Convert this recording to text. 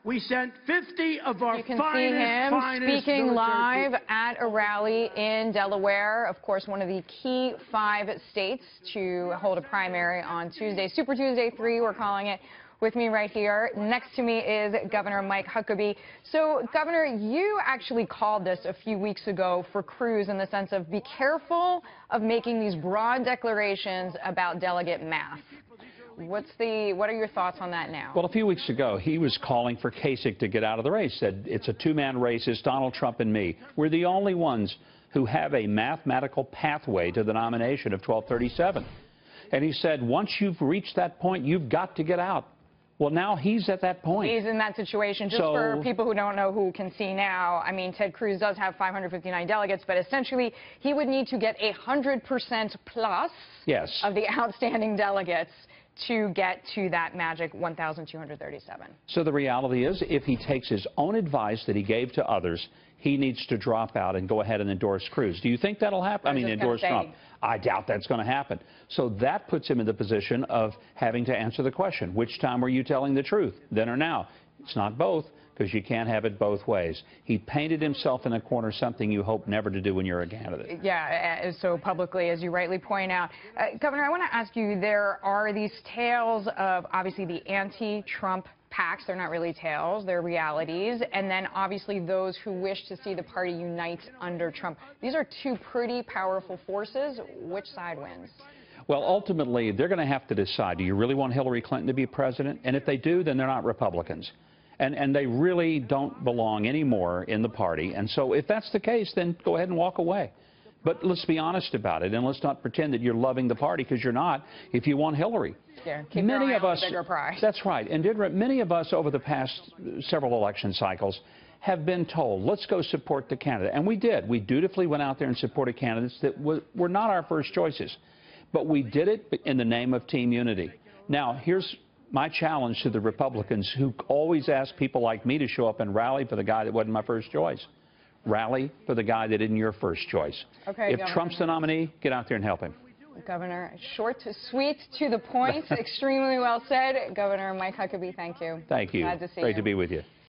We sent 50 of our You can finest, see him speaking live people at a rally in Delaware, of course, one of the key 5 states to hold a primary on Tuesday. Super Tuesday 3, we're calling it. With me right here, next to me is Governor Mike Huckabee. So, Governor, you actually called this a few weeks ago for Cruz in the sense of be careful of making these broad declarations about delegate math. What are your thoughts on that now? Well, a few weeks ago, he was calling for Kasich to get out of the race. Said it's a two-man race. It's Donald Trump and me. We're the only ones who have a mathematical pathway to the nomination of 1237. And he said, once you've reached that point, you've got to get out. Well, now he's at that point. He's in that situation. Just for people who don't know, who can see now, I mean, Ted Cruz does have 559 delegates, but essentially he would need to get 100% plus of the outstanding delegates to get to that magic 1,237. So the reality is, if he takes his own advice that he gave to others, he needs to drop out and go ahead and endorse Cruz. Do you think that'll happen? I mean, endorse Trump. I doubt that's going to happen. So that puts him in the position of having to answer the question, which time were you telling the truth, then or now? It's not both, because you can't have it both ways. He painted himself in a corner, something you hope never to do when you're a candidate. Yeah, so publicly, as you rightly point out. Governor, I want to ask you, there are these tales of, obviously, the anti-Trump PACs. They're not really tales, they're realities. And then, obviously, those who wish to see the party unite under Trump. These are two pretty powerful forces. Which side wins? Well, ultimately, they're going to have to decide, do you really want Hillary Clinton to be president? And if they do, then they're not Republicans. And they really don't belong anymore in the party. And so if that's the case, then go ahead and walk away. But let's be honest about it, and let's not pretend that you're loving the party, because you're not, if you want Hillary. Yeah, keep your eye on the bigger prize. That's right. And many of us over the past several election cycles have been told, let's go support the candidate. And we did. We dutifully went out there and supported candidates that were not our first choices. But we did it in the name of team unity. Now, here's my challenge to the Republicans who always ask people like me to show up and rally for the guy that wasn't my first choice. Rally for the guy that isn't your first choice. Okay, if Governor, Trump's the nominee, get out there and help him. Governor, short, sweet, to the point, extremely well said. Governor Mike Huckabee, thank you. Thank you. Glad to see you. Great to be with you.